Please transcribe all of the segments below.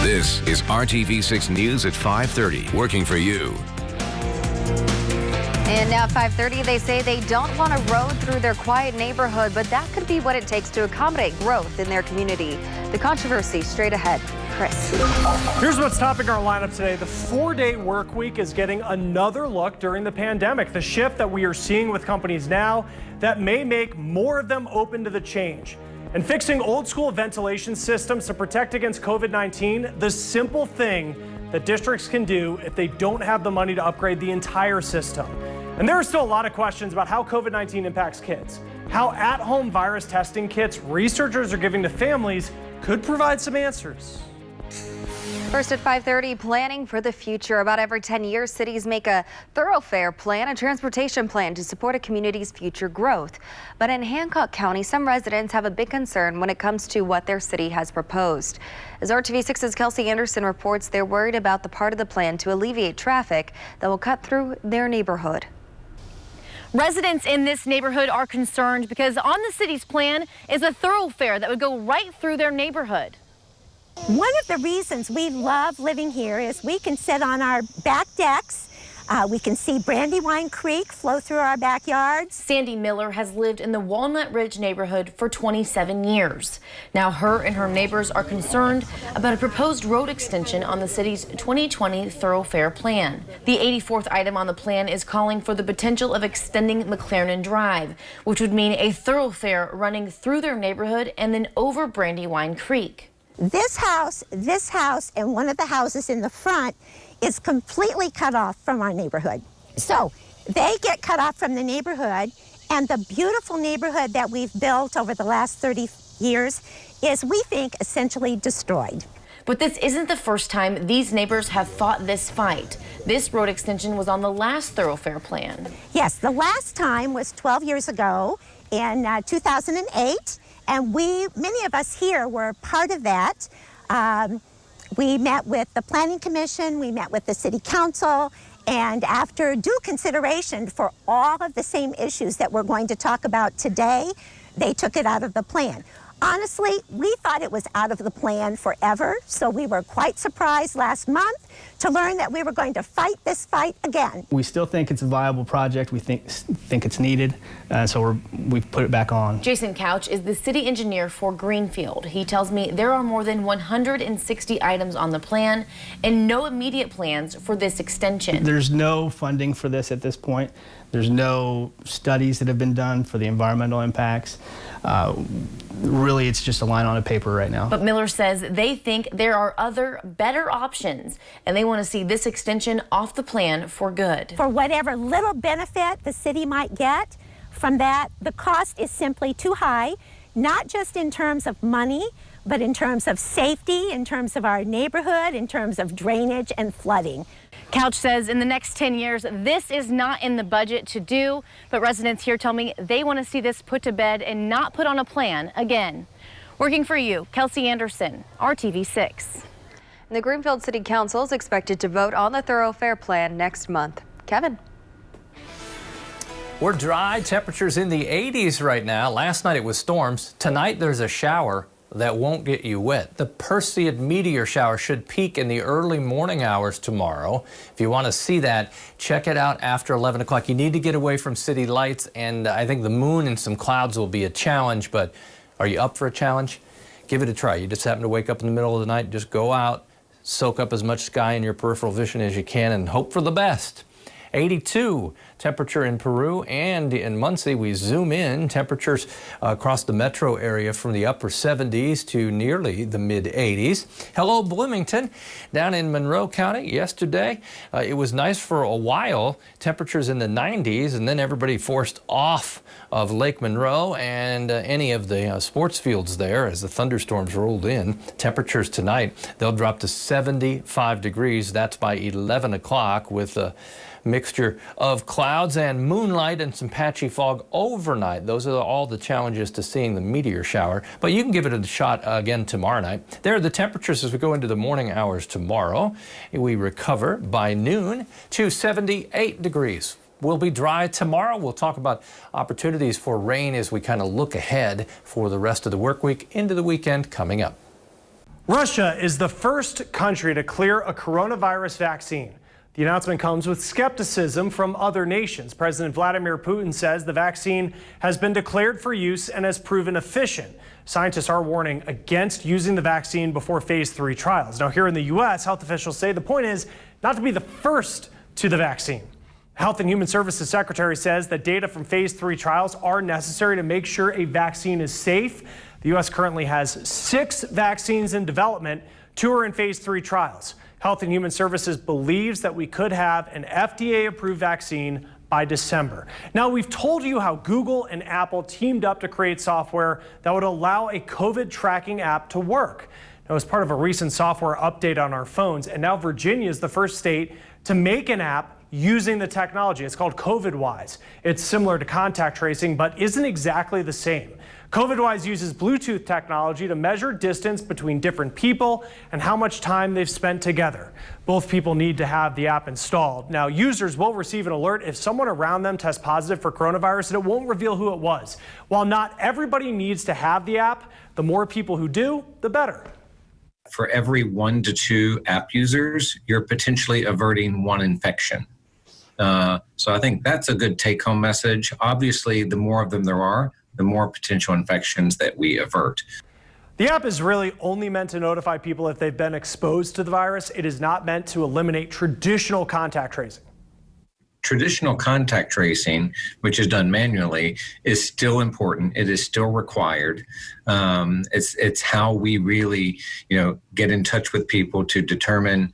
This is RTV6 News at 5:30, working for you. And now at 5:30, they say they don't want a road through their quiet neighborhood, but that could be what it takes to accommodate growth in their community. The controversy straight ahead. Chris. Here's what's topping our lineup today. The 4-day work week is getting another look during the pandemic. The shift that we are seeing with companies now that may make more of them open to the change. And fixing old school ventilation systems to protect against COVID-19, the simple thing that districts can do if they don't have the money to upgrade the entire system. And there are still a lot of questions about how COVID-19 impacts kids. How at-home virus testing kits researchers are giving to families could provide some answers. First at 5:30, planning for the future. About every 10 years, cities make a thoroughfare plan, a transportation plan to support a community's future growth. But in Hancock County, some residents have a big concern when it comes to what their city has proposed. As RTV6's Kelsey Anderson reports, they're worried about the part of the plan to alleviate traffic that will cut through their neighborhood. Residents in this neighborhood are concerned because on the city's plan is a thoroughfare that would go right through their neighborhood. One of the reasons we love living here is we can sit on our back decks. We can see Brandywine Creek flow through our backyards. Sandy Miller has lived in the Walnut Ridge neighborhood for 27 years. Now her and her neighbors are concerned about a proposed road extension on the city's 2020 thoroughfare plan. The 84th item on the plan is calling for the potential of extending McLaren Drive, which would mean a thoroughfare running through their neighborhood and then over Brandywine Creek. This house, and one of the houses in the front is completely cut off from our neighborhood. So they get cut off from the neighborhood, and the beautiful neighborhood that we've built over the last 30 years is, we think, essentially destroyed. But this isn't the first time these neighbors have fought this fight. This road extension was on the last thoroughfare plan. Yes, the last time was 12 years ago in 2008. And many of us here were part of that. We met with the Planning Commission, we met with the City Council, and after due consideration for all of the same issues that we're going to talk about today, they took it out of the plan. Honestly, we thought it was out of the plan forever, so we were quite surprised last month to learn that we were going to fight this fight again. We still think it's a viable project. We think it's needed, so we've put it back on. Jason Couch is the city engineer for Greenfield. He tells me there are more than 160 items on the plan and no immediate plans for this extension. There's no funding for this at this point. There's no studies that have been done for the environmental impacts. Really, it's just a line on a paper right now. But Miller says they think there are other better options, and they want to see this extension off the plan for good. For whatever little benefit the city might get from that, the cost is simply too high, not just in terms of money, but in terms of safety, in terms of our neighborhood, in terms of drainage and flooding. Couch says in the next 10 years, this is not in the budget to do, but residents here tell me they want to see this put to bed and not put on a plan again. Working for you, Kelsey Anderson, RTV6. The Greenfield City Council is expected to vote on the thoroughfare plan next month. Kevin. We're dry, temperatures in the 80s right now. Last night it was storms. Tonight there's a shower that won't get you wet. The Perseid meteor shower should peak in the early morning hours tomorrow. If you want to see that, check it out after 11 o'clock. You need to get away from city lights, and I think the moon and some clouds will be a challenge, but are you up for a challenge? Give it a try. You just happen to wake up in the middle of the night, just go out, soak up as much sky in your peripheral vision as you can, and hope for the best. 82 temperature in Peru and in Muncie. We zoom in, temperatures across the metro area from the upper 70s to nearly the mid 80s. Hello, Bloomington. Down in Monroe County yesterday, it was nice for a while, temperatures in the 90s, and then everybody forced off of Lake Monroe and any of the sports fields there as the thunderstorms rolled in. Temperatures tonight, they'll drop to 75 degrees. That's by 11 o'clock with a mixture of clouds and moonlight and some patchy fog overnight. Those are all the challenges to seeing the meteor shower, but you can give it a shot again tomorrow night. There are the temperatures as we go into the morning hours tomorrow. We recover by noon to 78 degrees. We'll be dry tomorrow. We'll talk about opportunities for rain as we kind of look ahead for the rest of the work week into the weekend coming up. Russia is the first country to clear a coronavirus vaccine. The announcement comes with skepticism from other nations. President Vladimir Putin says the vaccine has been declared for use and has proven efficient. Scientists are warning against using the vaccine before phase 3 trials. Now, here in the U.S., health officials say the point is not to be the first to the vaccine. Health and Human Services Secretary says that data from phase 3 trials are necessary to make sure a vaccine is safe. The U.S. currently has 6 vaccines in development. 2 are in phase 3 trials. Health and Human Services believes that we could have an FDA-approved vaccine by December. Now, we've told you how Google and Apple teamed up to create software that would allow a COVID tracking app to work. Now, as part of a recent software update on our phones, and now Virginia is the first state to make an app using the technology. It's called COVIDwise. It's similar to contact tracing, but isn't exactly the same. COVIDwise uses Bluetooth technology to measure distance between different people and how much time they've spent together. Both people need to have the app installed. Now, users will receive an alert if someone around them tests positive for coronavirus, and it won't reveal who it was. While not everybody needs to have the app, the more people who do, the better. For every 1 to 2 app users, you're potentially averting 1 infection. So I think that's a good take-home message. Obviously, the more of them there are, the more potential infections that we avert. The app is really only meant to notify people if they've been exposed to the virus. It is not meant to eliminate traditional contact tracing. Traditional contact tracing, which is done manually, is still important. It is still required. It's how we really, get in touch with people to determine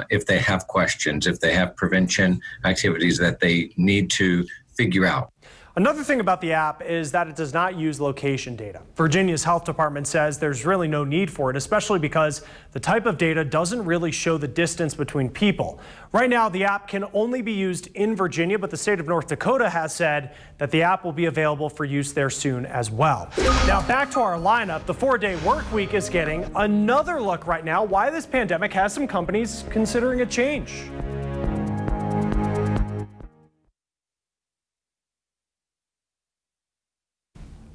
if they have questions, if they have prevention activities that they need to figure out. Another thing about the app is that it does not use location data. Virginia's health department says there's really no need for it, especially because the type of data doesn't really show the distance between people. Right now, the app can only be used in Virginia, but the state of North Dakota has said that the app will be available for use there soon as well. Now, back to our lineup. The 4-day work week is getting another look right now why this pandemic has some companies considering a change.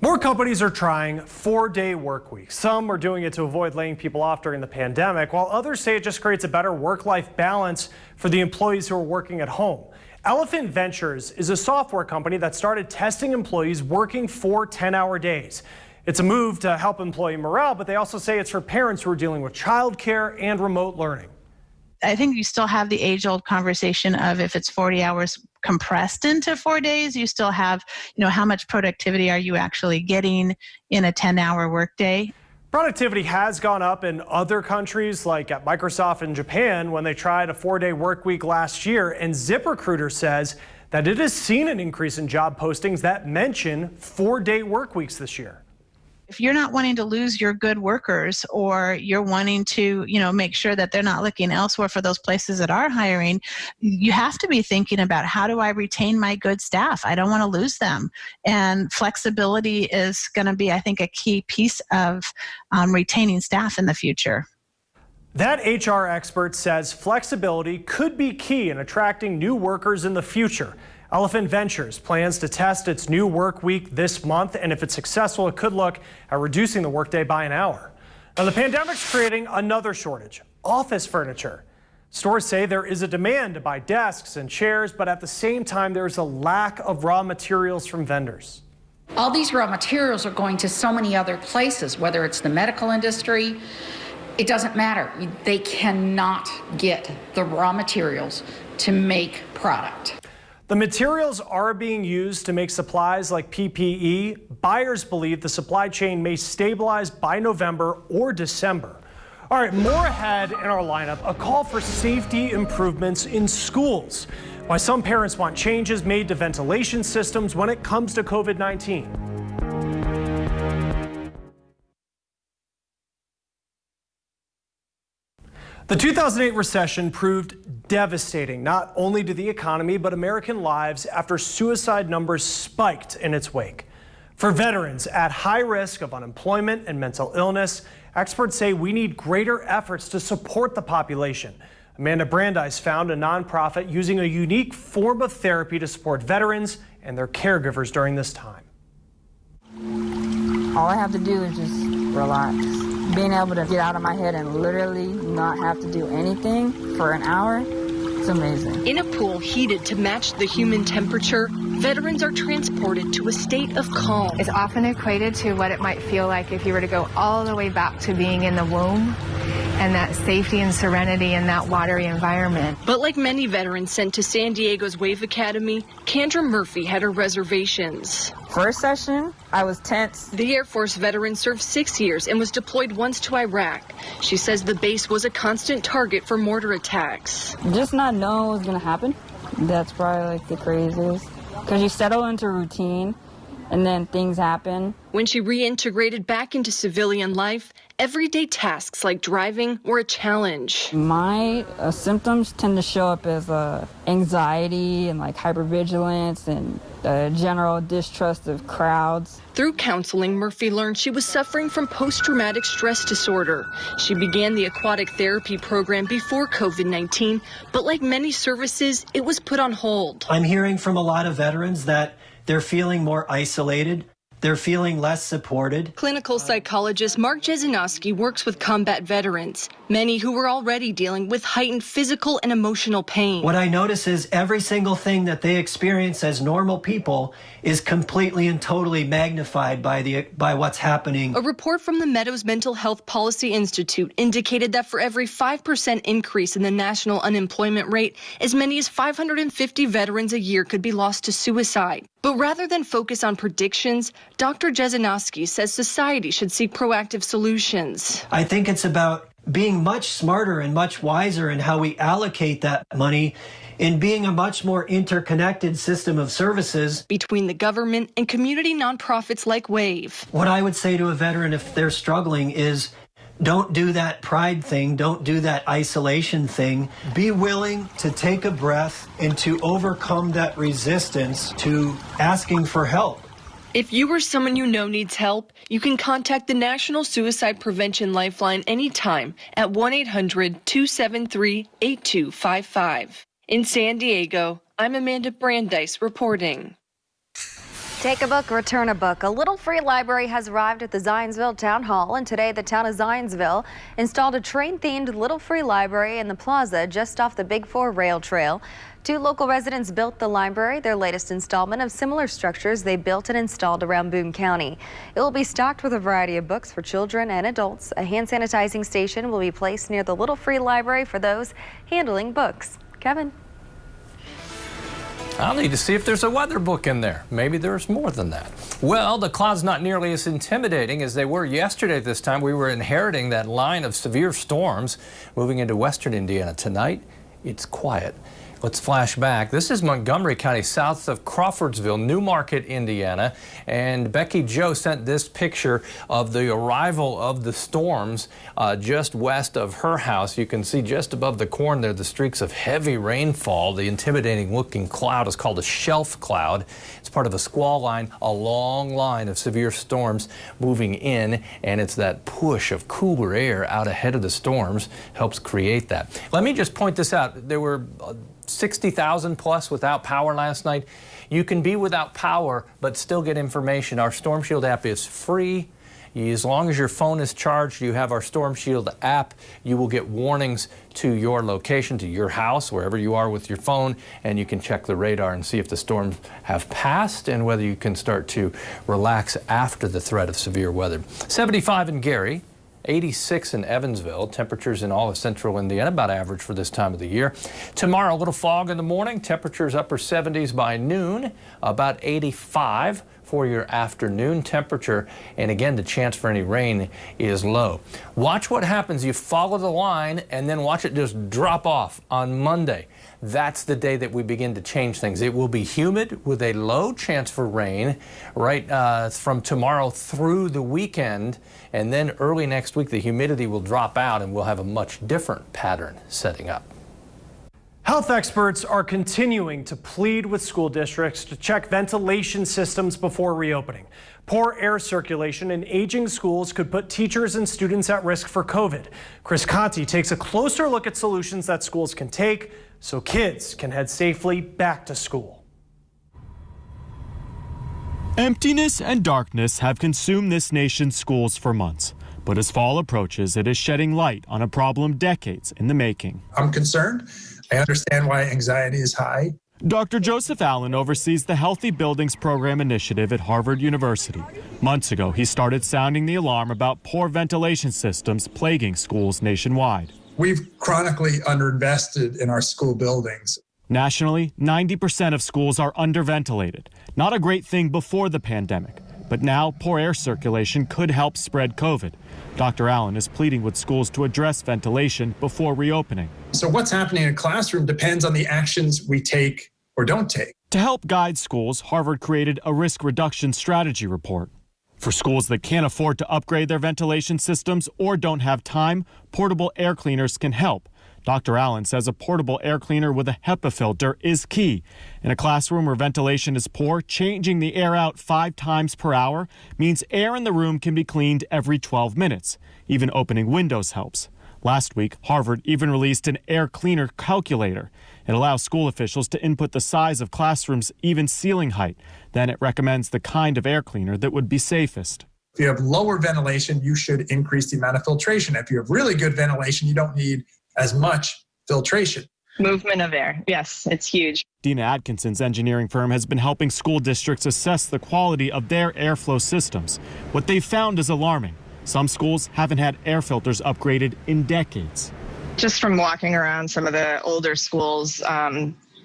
More companies are trying 4-day work weeks. Some are doing it to avoid laying people off during the pandemic, while others say it just creates a better work-life balance for the employees who are working at home. Elephant Ventures is a software company that started testing employees working 4 10-hour days. It's a move to help employee morale, but they also say it's for parents who are dealing with childcare and remote learning. I think you still have the age-old conversation of if it's 40 hours compressed into 4 days, you still have, how much productivity are you actually getting in a 10-hour workday? Productivity has gone up in other countries like at Microsoft in Japan when they tried a 4-day work week last year, and ZipRecruiter says that it has seen an increase in job postings that mention 4-day work weeks this year. If you're not wanting to lose your good workers, or you're wanting to, make sure that they're not looking elsewhere for those places that are hiring, you have to be thinking about, how do I retain my good staff? I don't want to lose them. And flexibility is going to be, I think, a key piece of retaining staff in the future. That HR expert says flexibility could be key in attracting new workers in the future. Elephant Ventures plans to test its new work week this month, and if it's successful, it could look at reducing the workday by an hour. Now, the pandemic's creating another shortage: office furniture. Stores say there is a demand to buy desks and chairs, but at the same time, there's a lack of raw materials from vendors. All these raw materials are going to so many other places, whether it's the medical industry. It doesn't matter. They cannot get the raw materials to make product. The materials are being used to make supplies like PPE. Buyers believe the supply chain may stabilize by November or December. All right, more ahead in our lineup, a call for safety improvements in schools. Why some parents want changes made to ventilation systems when it comes to COVID-19. The 2008 recession proved devastating, not only to the economy, but American lives after suicide numbers spiked in its wake. For veterans at high risk of unemployment and mental illness, experts say we need greater efforts to support the population. Amanda Brandeis found a nonprofit using a unique form of therapy to support veterans and their caregivers during this time. All I have to do is just relax. being able to get out of my head and literally not have to do anything for an hour, it's amazing. In a pool heated to match the human temperature, veterans are transported to a state of calm. It's often equated to what it might feel like if you were to go all the way back to being in the womb and that safety and serenity in that watery environment. But like many veterans sent to San Diego's Wave Academy, Kendra Murphy had her reservations. First session, I was tense. The Air Force veteran served 6 years and was deployed once to Iraq. She says the base was a constant target for mortar attacks. Just not knowing what was going to happen, that's probably like the craziest. Because you settle into routine and then things happen. When she reintegrated back into civilian life, everyday tasks like driving were a challenge. My symptoms tend to show up as anxiety and like hypervigilance and general distrust of crowds. Through counseling, Murphy learned she was suffering from post-traumatic stress disorder. She began the aquatic therapy program before COVID-19, but like many services, it was put on hold. I'm hearing from a lot of veterans that they're feeling more isolated. They're feeling less supported. Clinical psychologist Mark Jesenowski works with combat veterans, many who were already dealing with heightened physical and emotional pain. What I notice is every single thing that they experience as normal people is completely and totally magnified by what's happening. A report from the Meadows Mental Health Policy Institute indicated that for every 5% increase in the national unemployment rate, as many as 550 veterans a year could be lost to suicide. But rather than focus on predictions, Dr. Jesenowski says society should seek proactive solutions. I think it's about being much smarter and much wiser in how we allocate that money in being a much more interconnected system of services between the government and community nonprofits like WAVE. What I would say to a veteran if they're struggling is don't do that pride thing. Don't do that isolation thing. Be willing to take a breath and to overcome that resistance to asking for help. If you or someone you know needs help, you can contact the National Suicide Prevention Lifeline anytime at 1-800-273-8255. In San Diego, I'm Amanda Brandeis reporting. Take a book, return a book. A little free library has arrived at the Zionsville Town Hall, and today the town of Zionsville installed a train-themed little free library in the plaza just off the Big 4 rail trail. 2 local residents built the library, their latest installment of similar structures they built and installed around Boone County. It will be stocked with a variety of books for children and adults. A hand sanitizing station will be placed near the little free library for those handling books. Kevin. I'll need to see if there's a weather book in there. Maybe there's more than that. Well, the clouds not nearly as intimidating as they were yesterday at this time. We were inheriting that line of severe storms moving into western Indiana. Tonight, it's quiet. Let's flash back. This is Montgomery County, south of Crawfordsville, Newmarket, Indiana. And Becky Joe sent this picture of the arrival of the storms just west of her house. You can see just above the corn there the streaks of heavy rainfall. The intimidating looking cloud is called a shelf cloud. It's part of a squall line, a long line of severe storms moving in, and it's that push of cooler air out ahead of the storms helps create that. Let me just point this out. There were 60,000 plus without power last night. You can be without power but still get information. Our Storm Shield app is free. As long as your phone is charged, you have our Storm Shield app, you will get warnings to your location, to your house, wherever you are with your phone, and you can check the radar and see if the storms have passed and whether you can start to relax after the threat of severe weather. 75 in Gary. 86 in Evansville. Temperatures in all of central Indiana about average for this time of the year. Tomorrow, a little fog in the morning. Temperatures upper 70s by noon. About 85 for your afternoon temperature. And again, the chance for any rain is low. Watch what happens. You follow the line and then watch it just drop off on Monday. That's the day that we begin to change things. It will be humid with a low chance for rain right from tomorrow through the weekend. And then early next week, the humidity will drop out and we'll have a much different pattern setting up. Health experts are continuing to plead with school districts to check ventilation systems before reopening. Poor air circulation in aging schools could put teachers and students at risk for COVID. Chris Conti takes a closer look at solutions that schools can take so kids can head safely back to school. Emptiness and darkness have consumed this nation's schools for months. But as fall approaches, it is shedding light on a problem decades in the making. I'm concerned. I understand why anxiety is high. Dr. Joseph Allen oversees the Healthy Buildings Program initiative at Harvard University. Months ago, he started sounding the alarm about poor ventilation systems plaguing schools nationwide. We've chronically underinvested in our school buildings. Nationally, 90% of schools are underventilated. Not a great thing before the pandemic, but now poor air circulation could help spread COVID. Dr. Allen is pleading with schools to address ventilation before reopening. So what's happening in a classroom depends on the actions we take or don't take. To help guide schools, Harvard created a risk reduction strategy report. For schools that can't afford to upgrade their ventilation systems or don't have time, portable air cleaners can help. Dr. Allen says a portable air cleaner with a HEPA filter is key. In a classroom where ventilation is poor, changing the air out 5 times per hour means air in the room can be cleaned every 12 minutes. Even opening windows helps. Last week, Harvard even released an air cleaner calculator. It allows school officials to input the size of classrooms, even ceiling height. Then it recommends the kind of air cleaner that would be safest. If you have lower ventilation, you should increase the amount of filtration. If you have really good ventilation, you don't need as much filtration. Movement of air. Yes, it's huge. Dina Atkinson's engineering firm has been helping school districts assess the quality of their airflow systems. What they've found is alarming. Some schools haven't had air filters upgraded in decades. Just from walking around some of the older schools,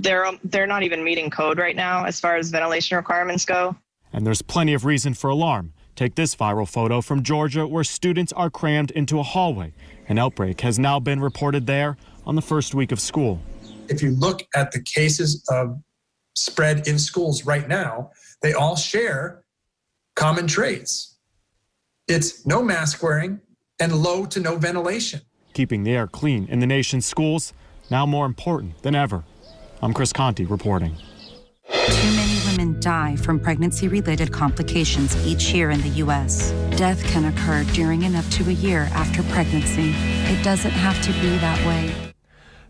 they're not even meeting code right now as far as ventilation requirements go. And there's plenty of reason for alarm. Take this viral photo from Georgia where students are crammed into a hallway. An outbreak has now been reported there on the first week of school. If you look at the cases of spread in schools right now, they all share common traits. It's no mask wearing and low to no ventilation. Keeping the air clean in the nation's schools, now more important than ever. I'm Chris Conti reporting. Too many women die from pregnancy-related complications each year in the U.S. Death can occur during and up to a year after pregnancy. It doesn't have to be that way.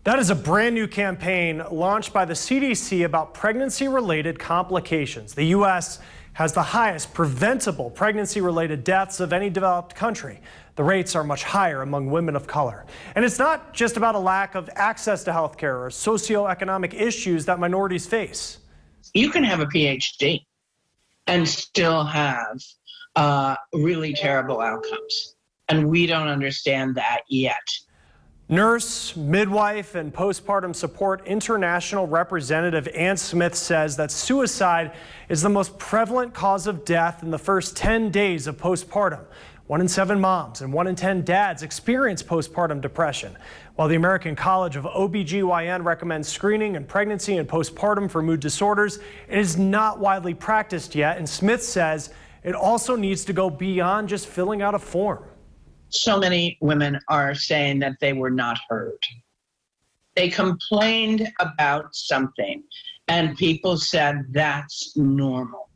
That is a brand new campaign launched by the CDC about pregnancy-related complications. The U.S. has the highest preventable pregnancy-related deaths of any developed country. The rates are much higher among women of color. And it's not just about a lack of access to health care or socioeconomic issues that minorities face. You can have a PhD and still have really terrible outcomes. And we don't understand that yet. Nurse, midwife, and postpartum support international representative Ann Smith says that suicide is the most prevalent cause of death in the first 10 days of postpartum. 1 in 7 moms and 1 in 10 dads experience postpartum depression. While the American College of OBGYN recommends screening in pregnancy and postpartum for mood disorders, it is not widely practiced yet, and Smith says it also needs to go beyond just filling out a form. So many women are saying that they were not heard. They complained about something, and people said that's normal.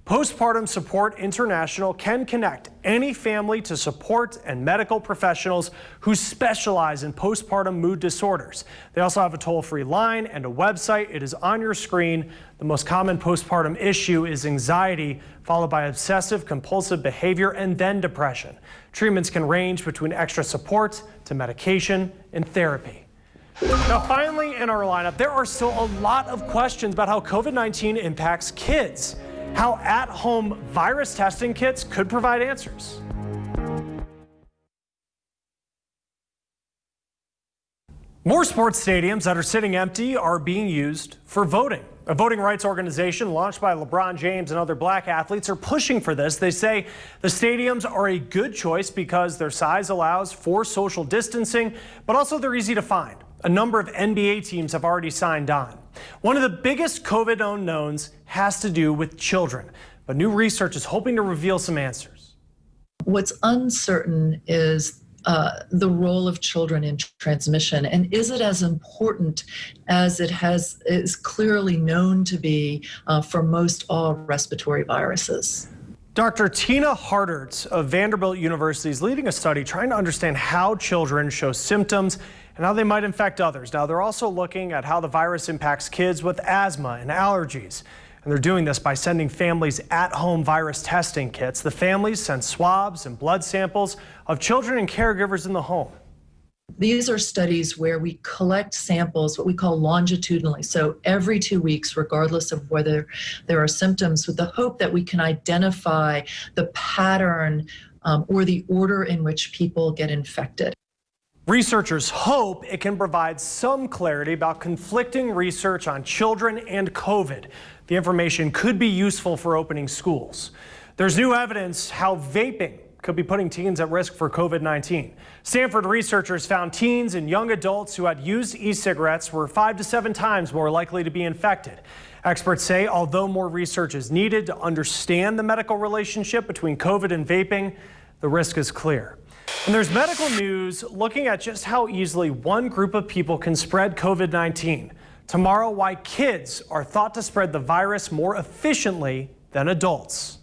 Postpartum Support International can connect any family to support and medical professionals who specialize in postpartum mood disorders. They also have a toll-free line and a website. It is on your screen. The most common postpartum issue is anxiety, followed by obsessive compulsive behavior and then depression. Treatments can range between extra support to medication and therapy. Now, finally in our lineup, there are still a lot of questions about how COVID-19 impacts kids. How at-home virus testing kits could provide answers. More sports stadiums that are sitting empty are being used for voting. A voting rights organization launched by LeBron James and other black athletes are pushing for this. They say the stadiums are a good choice because their size allows for social distancing, but also they're easy to find. A number of NBA teams have already signed on. One of the biggest COVID unknowns has to do with children, but new research is hoping to reveal some answers. What's uncertain is the role of children in transmission, and is it as important as it is clearly known to be for most all respiratory viruses? Dr. Tina Harderts of Vanderbilt University is leading a study trying to understand how children show symptoms and how they might infect others. Now, they're also looking at how the virus impacts kids with asthma and allergies. And they're doing this by sending families at-home virus testing kits. The families send swabs and blood samples of children and caregivers in the home. These are studies where we collect samples, what we call longitudinally. So every 2 weeks, regardless of whether there are symptoms, with the hope that we can identify the pattern or the order in which people get infected. Researchers hope it can provide some clarity about conflicting research on children and COVID. The information could be useful for opening schools. There's new evidence how vaping could be putting teens at risk for COVID-19. Stanford researchers found teens and young adults who had used e-cigarettes were 5 to 7 times more likely to be infected. Experts say although more research is needed to understand the medical relationship between COVID and vaping, the risk is clear. And there's medical news looking at just how easily one group of people can spread COVID-19. Tomorrow, why kids are thought to spread the virus more efficiently than adults.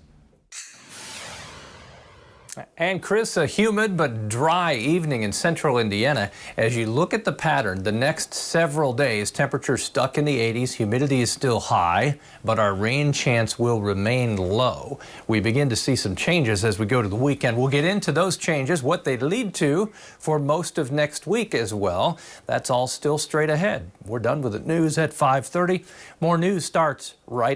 And Chris, a humid but dry evening in central Indiana. As you look at the pattern, the next several days, temperatures stuck in the 80s, humidity is still high, but our rain chance will remain low. We begin to see some changes as we go to the weekend. We'll get into those changes, what they lead to for most of next week as well. That's all still straight ahead. We're done with the news at 5:30. More news starts right now.